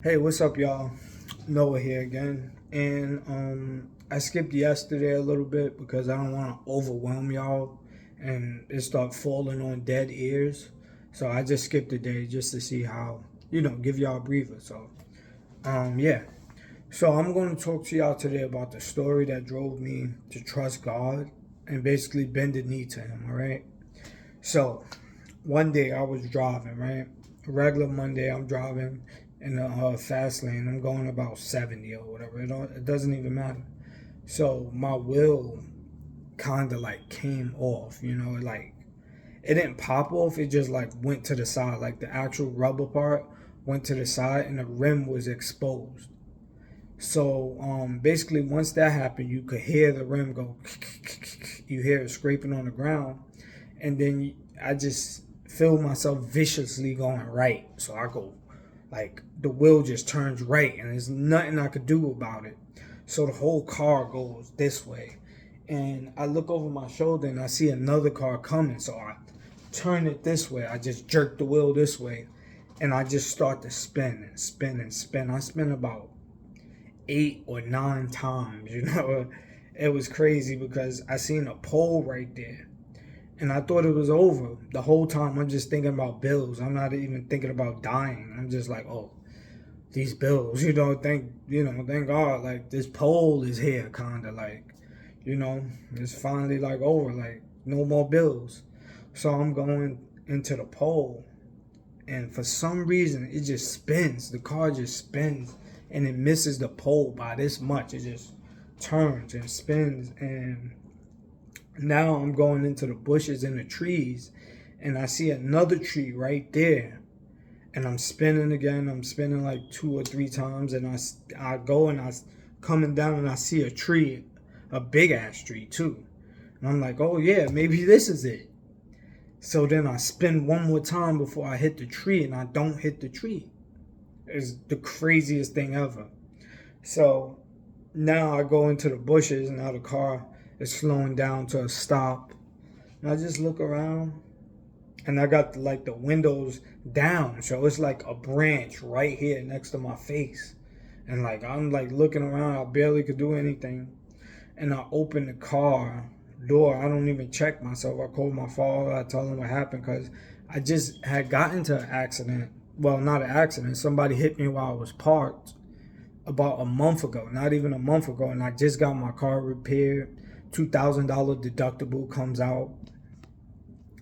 Hey, what's up, y'all? Noah here again. And I skipped yesterday a little bit because I don't want to overwhelm y'all and it start falling on dead ears. So I just skipped a day just to see how, give y'all a breather. Yeah. So I'm going to talk to y'all today about the story that drove me to trust God and basically bend the knee to Him, all right? So one day I was driving, right? A regular Monday, I'm driving in the fast lane. I'm going about 70 or whatever. It doesn't even matter. So my wheel kind of like came off, like it didn't pop off. It just like went to the side, like the actual rubber part went to the side, and the rim was exposed. So basically, once that happened, you could hear the rim go. You hear it scraping on the ground, and then I just feel myself viciously going right. So I go, like the wheel just turns right, and there's nothing I could do about it. So the whole car goes this way, and I look over my shoulder and I see another car coming. So I turn it this way. I just jerk the wheel this way, and I just start to spin and spin and spin. I spin about 8 or 9 times. It was crazy because I seen a pole right there and I thought it was over. The whole time I'm just thinking about bills. I'm not even thinking about dying. I'm just like, oh, these bills, thank God, like this pole is here, kinda like, it's finally like over, like no more bills. So I'm going into the pole, and for some reason it just spins. The car just spins, and it misses the pole by this much. It just turns and spins, and now I'm going into the bushes and the trees, and I see another tree right there. And I'm spinning again. I'm spinning like 2 or 3 times, and I go and I coming down and I see a tree, a big ass tree too. And I'm like, oh yeah, maybe this is it. So then I spin one more time before I hit the tree, and I don't hit the tree. It's the craziest thing ever. So now I go into the bushes, and now the car is slowing down to a stop. And I just look around, and I got like the windows down, so it's like a branch right here next to my face. And like I'm like looking around, I barely could do anything. And I open the car door. I don't even check myself. I called my father. I told him what happened because I just had gotten into an accident. Well, not an accident. Somebody hit me while I was parked about a month ago. Not even a month ago, and I just got my car repaired. $2,000 deductible comes out,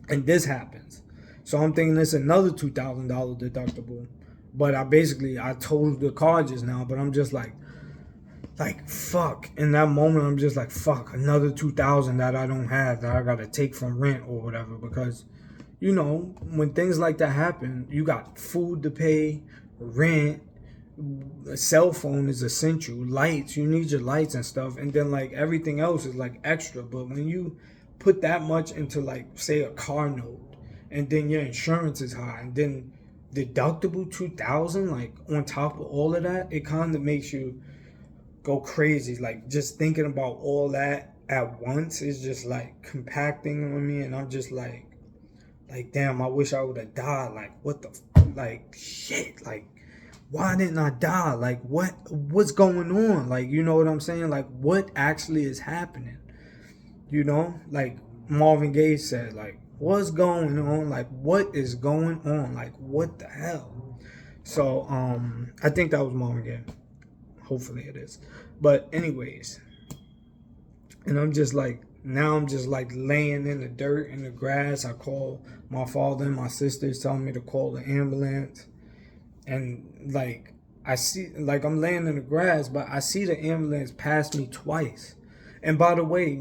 and this happens. So I'm thinking it's another $2,000 deductible. But I told the car just now, but I'm just like fuck. In that moment, I'm just like fuck, another 2,000 that I don't have, that I gotta take from rent or whatever. Because when things like that happen, you got food to pay, rent, a cell phone is essential, lights, you need your lights and stuff, and then like everything else is like extra. But when you put that much into, like, say a car note, and then your insurance is high, and then deductible 2,000, like on top of all of that, it kind of makes you go crazy. Like just thinking about all that at once is just like compacting on me, and I'm just like damn, I wish I would have died. Like what the like shit, like why didn't I die? Like what's going on? Like, you know what I'm saying? Like what actually is happening? Like Marvin Gaye said, like what's going on? Like what is going on? Like what the hell? So I think that was Marvin Gaye. Hopefully it is. But anyways, and I'm just like laying in the dirt, in the grass. I call my father and my sisters, telling me to call the ambulance. And like I see, like I'm laying in the grass, but I see the ambulance pass me twice. And by the way,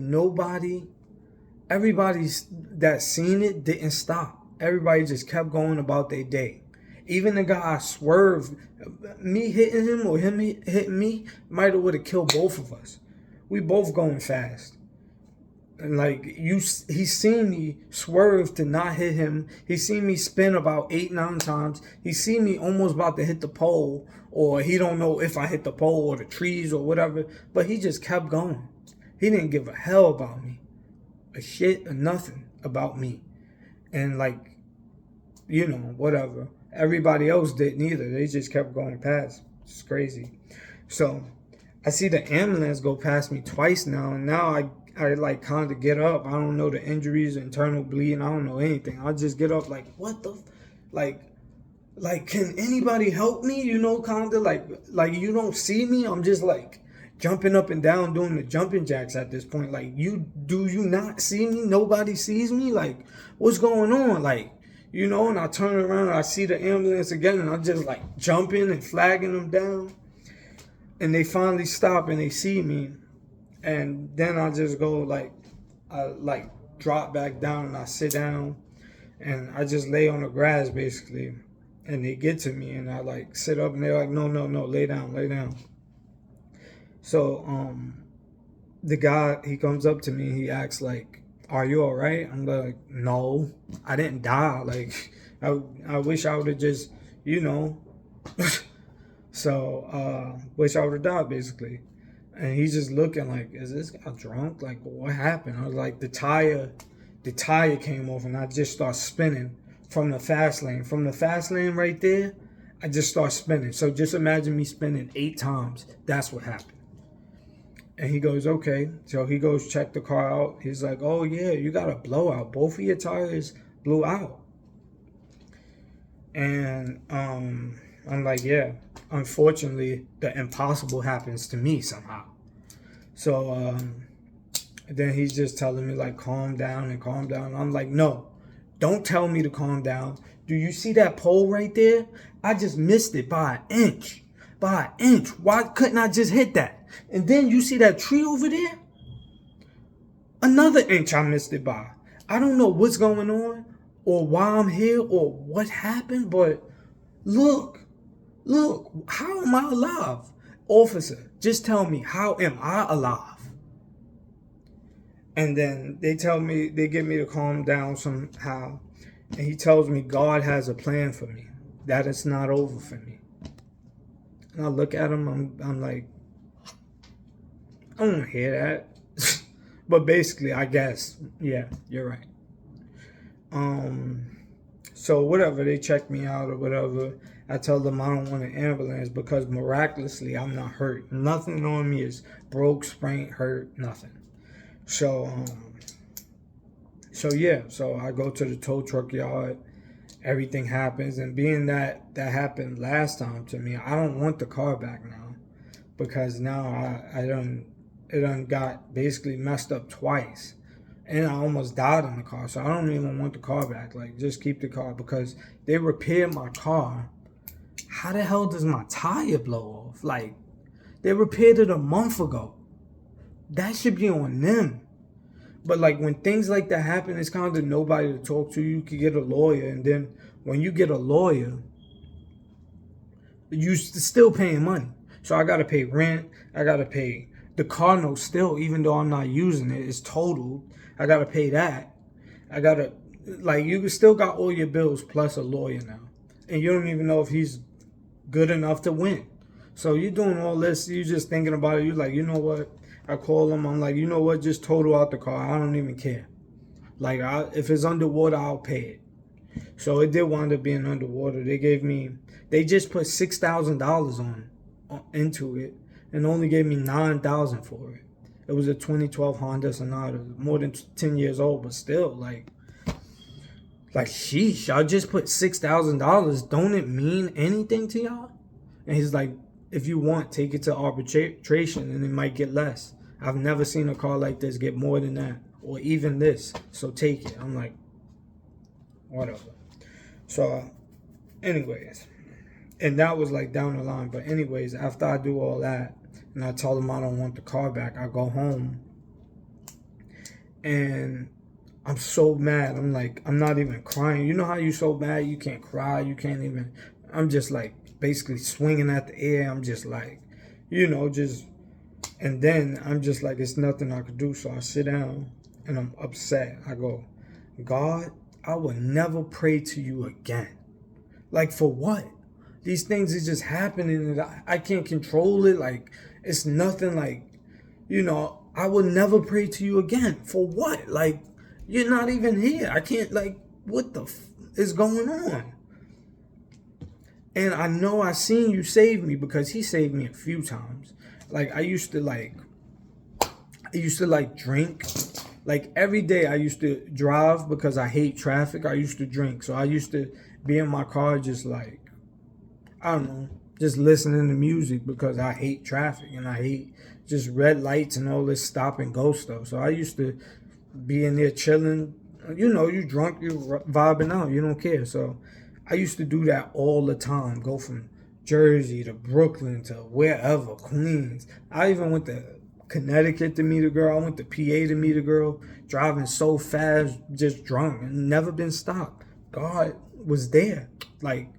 everybody that seen it didn't stop. Everybody just kept going about their day. Even the guy swerved. Me hitting him or him hitting me might have would have killed both of us. We both going fast. And like he seen me swerve to not hit him. He seen me spin about 8, 9 times. He seen me almost about to hit the pole, or he don't know if I hit the pole or the trees or whatever. But he just kept going. He didn't give a hell about me, a shit or nothing about me. And like, whatever. Everybody else didn't either. They just kept going past. It's crazy. So I see the ambulance go past me twice now, and now I like kind of get up. I don't know the injuries, internal bleeding. I don't know anything. I just get up like, what the, like, can anybody help me? You know, kind of like you don't see me. I'm just like jumping up and down doing the jumping jacks at this point. Like, do you not see me? Nobody sees me. Like, what's going on? Like, you know, and I turn around and I see the ambulance again, and I'm just like jumping and flagging them down. And they finally stop and they see me. And then I just go I drop back down and I sit down and I just lay on the grass basically. And they get to me and I like sit up and they're like, no, lay down. So the guy, he comes up to me, he asks like, are you all right? I'm like, no, I didn't die. Like, I wish I would have just, you know. So wish I would have died basically. And he's just looking like, is this guy drunk? Like, what happened? I was like, the tire came off and I just start spinning from the fast lane. From the fast lane right there, I just start spinning. So just imagine me spinning 8 times. That's what happened. And he goes, okay. So he goes check the car out. He's like, oh yeah, you got a blowout. Both of your tires blew out. And I'm like, yeah. Unfortunately, the impossible happens to me somehow. So then he's just telling me like, calm down. I'm like, no, don't tell me to calm down. Do you see that pole right there? I just missed it by an inch. Why couldn't I just hit that? And then you see that tree over there? Another inch I missed it by. I don't know what's going on or why I'm here or what happened, but look, how am I alive? Officer, just tell me, how am I alive? And then they get me to calm down somehow. And he tells me God has a plan for me, that it's not over for me. And I look at him, I'm like, I don't want to hear that. But basically, I guess, yeah, you're right. So whatever, they check me out or whatever. I tell them I don't want an ambulance because miraculously I'm not hurt. Nothing on me is broke, sprained, hurt, nothing. So yeah, so I go to the tow truck yard. Everything happens, and being that happened last time to me, I don't want the car back now because now it done got basically messed up twice. And I almost died in the car, so I don't even want the car back. Like, just keep the car because they repaired my car. How the hell does my tire blow off? Like, they repaired it a month ago. That should be on them. But like when things like that happen, it's kind of nobody to talk to. You could get a lawyer, and then when you get a lawyer, you still paying money. So I gotta pay rent. I gotta pay the car note still, even though I'm not using it. It's totaled. I gotta pay that. I gotta you still got all your bills plus a lawyer now, and you don't even know if he's good enough to win. So you're doing all this. You just thinking about it. You're like, you know what? I call him. I'm like, you know what? Just total out the car. I don't even care. Like, if it's underwater, I'll pay it. So it did wind up being underwater. They just put $6,000 into it and only gave me $9,000 for it. It was a 2012 Honda Sonata, more than 10 years old, but still, like sheesh, y'all just put $6,000. Don't it mean anything to y'all? And he's like, if you want, take it to arbitration and it might get less. I've never seen a car like this get more than that or even this. So take it. I'm like, whatever. So anyways, and that was like down the line. But anyways, after I do all that and I tell them I don't want the car back, I go home and I'm so mad. I'm like, I'm not even crying. You know how you so mad you can't cry, you can't even. I'm just like basically swinging at the air. I'm just like, and then I'm just like, it's nothing I could do. So I sit down and I'm upset. I go, God, I will never pray to you again. Like, for what? These things is just happening and I can't control it. Like, it's nothing like, I will never pray to you again. For what? Like, you're not even here. I can't, like, what the is going on? And I know I seen you save me because he saved me a few times. Like I used to drink. Like every day I used to drive because I hate traffic. I used to drink. So I used to be in my car just like, I don't know, just listening to music because I hate traffic and I hate just red lights and all this stop and go stuff. So I used to be in there chilling. You know, you drunk, you vibing out, you don't care. So I used to do that all the time. Go from Jersey to Brooklyn to wherever, Queens. I even went to Connecticut to meet a girl. I went to PA to meet a girl. Driving so fast, just drunk, and never been stopped. God was there, like.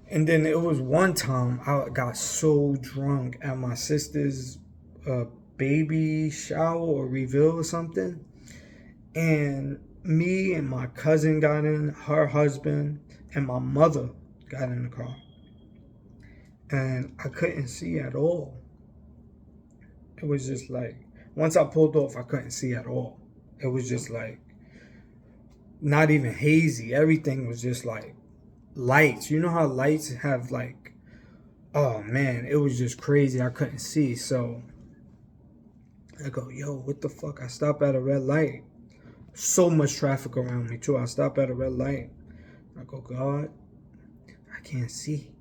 And then it was one time I got so drunk at my sister's uh, baby shower or reveal or something. And me and my cousin got in, her husband, and my mother got in the car. And I couldn't see at all. It was just like, once I pulled off, I couldn't see at all. It was just like, not even hazy. Everything was just like lights. You know how lights have like, oh man, it was just crazy. I couldn't see. So I go, yo, what the fuck? I stop at a red light. So much traffic around me too. I stop at a red light. I go, God, I can't see.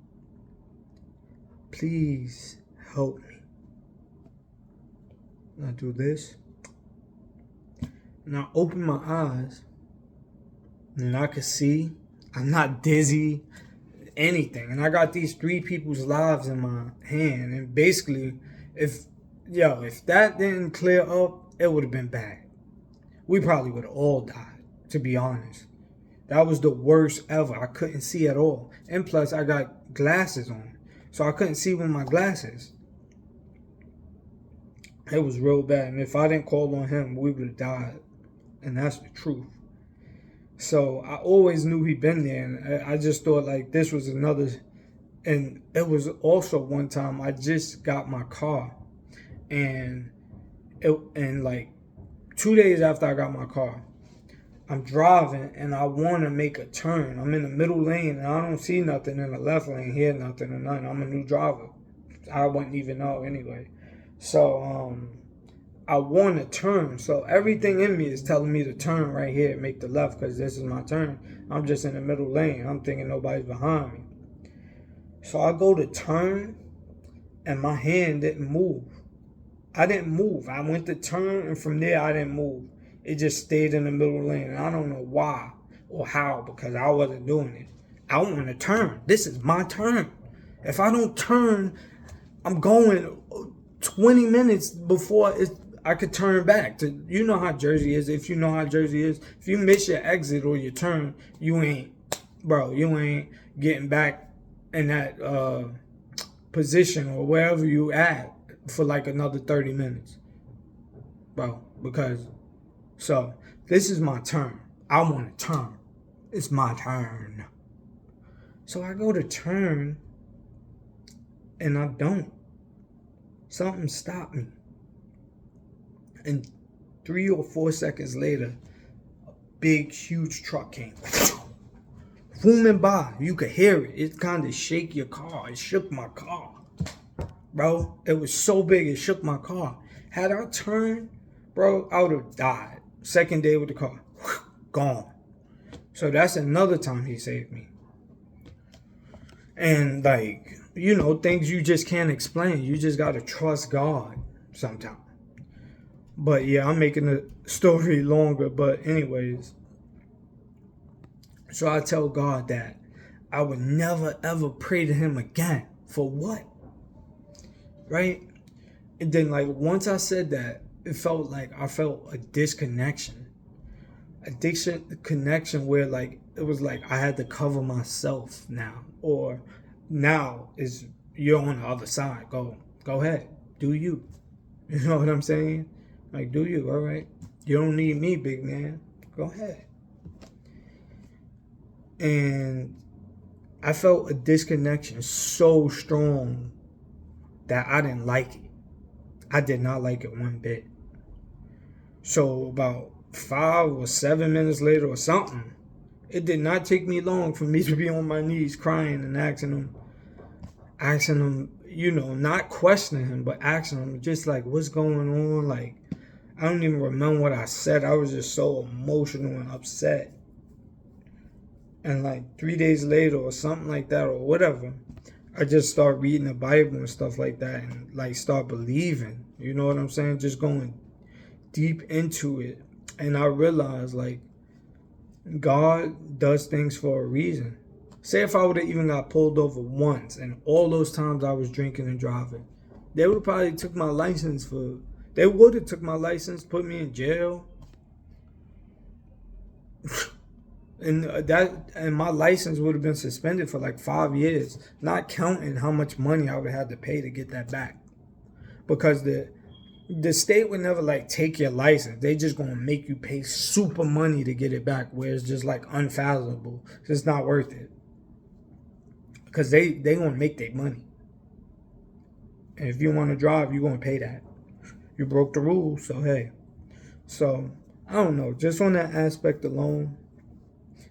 Please help me. And I do this. And I open my eyes. And I could see. I'm not dizzy. Anything. And I got these 3 people's lives in my hand. And basically, if that didn't clear up, it would have been bad. We probably would have all died, to be honest. That was the worst ever. I couldn't see at all. And plus, I got glasses on. So I couldn't see with my glasses. It was real bad. And if I didn't call on him, we would have died. And that's the truth. So I always knew he'd been there. And I just thought like this was another. And it was also one time I just got my car. And like 2 days after I got my car, I'm driving and I want to make a turn. I'm in the middle lane and I don't see nothing in the left lane, hear nothing or nothing. I'm a new driver. I wouldn't even know anyway. So I want to turn. So everything in me is telling me to turn right here, make the left because this is my turn. I'm just in the middle lane. I'm thinking nobody's behind me. So I go to turn and my hand didn't move. I didn't move. I went to turn and from there I didn't move. It just stayed in the middle lane. And I don't know why or how because I wasn't doing it. I want to turn. This is my turn. If I don't turn, I'm going 20 minutes before I could turn back. You know how Jersey is. If you know how Jersey is, if you miss your exit or your turn, you ain't getting back in that position or wherever you at for like another 30 minutes. Bro, so this is my turn. I want to turn. It's my turn. So I go to turn and I don't. Something stopped me. And 3 or 4 seconds later, a big, huge truck came. Booming by. You could hear it. It kind of shake your car. It shook my car. Bro, it was so big, it shook my car. Had I turned, bro, I would have died. Second day with the car. Gone. So that's another time he saved me. And like, things you just can't explain. You just got to trust God sometimes. But yeah, I'm making the story longer. But anyways, so I tell God that I would never ever pray to him again. For what? Right? And then like once I said that, it felt like I felt a disconnection. Connection where like it was like I had to cover myself now. Or now is you're on the other side. Go ahead. Do you. You know what I'm saying? Like, do you, all right? You don't need me, big man. Go ahead. And I felt a disconnection so strong that I didn't like it. I did not like it one bit. So about 5 or 7 minutes later or something, It did not take me long for me to be on my knees crying and asking him, not questioning him, but asking him just like, what's going on? Like, I don't even remember what I said. I was just so emotional and upset. And like 3 days later or something like that or whatever, I just start reading the Bible and stuff like that and like start believing. You know what I'm saying? Just going deep into it. And I realized like God does things for a reason. Say if I would have even got pulled over once and all those times I was drinking and driving, they would have probably took my license put me in jail. And my license would have been suspended for like 5 years, not counting how much money I would have had to pay to get that back. Because the state would never like take your license. They just gonna make you pay super money to get it back, where it's just like unfathomable. It's not worth it. Because they gonna make their money. And if you want to drive, you're gonna pay that. You broke the rules, so hey. So I don't know. Just on that aspect alone,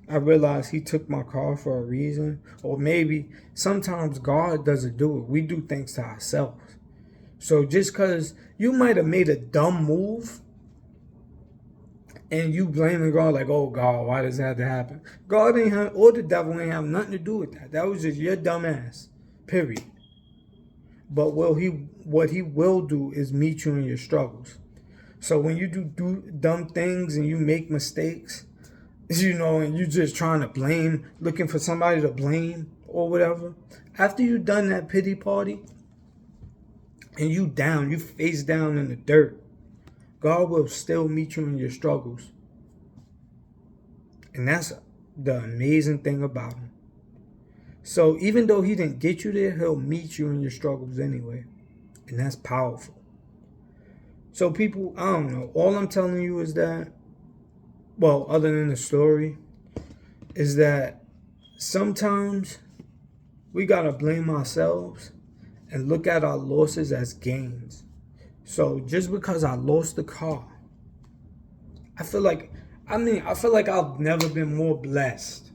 I realized he took my car for a reason. Or maybe sometimes God doesn't do it. We do things to ourselves. So just because you might have made a dumb move and you blaming God like, oh God, why does that have to happen? God ain't have, or the devil ain't have nothing to do with that. That was just your dumb ass. Period. But what he will do is meet you in your struggles. So when you do dumb things and you make mistakes, and you just trying to blame, looking for somebody to blame or whatever, after you done that pity party and you face down in the dirt, God will still meet you in your struggles. And that's the amazing thing about him. So even though he didn't get you there, he'll meet you in your struggles anyway. And that's powerful. So people, I don't know. All I'm telling you is that, well, other than the story, is that sometimes we got to blame ourselves and look at our losses as gains. So just because I lost the car, I feel like I've never been more blessed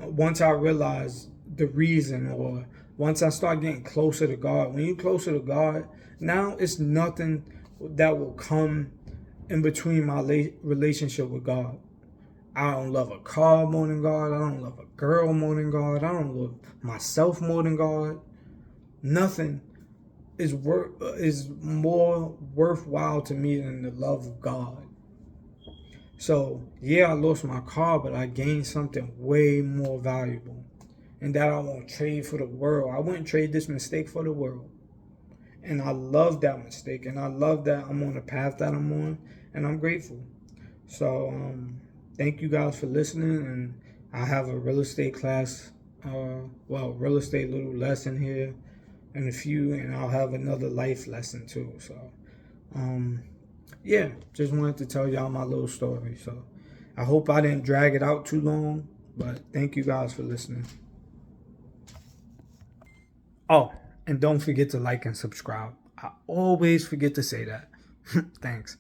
once I realized the reason, or once I start getting closer to God. When you're closer to God, now it's nothing that will come in between my relationship with God. I don't love a car more than God. I don't love a girl more than God. I don't love myself more than God. Nothing is more worthwhile to me than the love of God. So yeah, I lost my car, but I gained something way more valuable, and that I won't trade for the world. I wouldn't trade this mistake for the world. And I love that mistake, and I love that I'm on the path that I'm on, and I'm grateful. So thank you guys for listening, and I have a real estate class, real estate little lesson here in a few, and I'll have another life lesson too. So yeah, just wanted to tell y'all my little story. So I hope I didn't drag it out too long, but thank you guys for listening. Oh, and don't forget to like and subscribe. I always forget to say that. Thanks.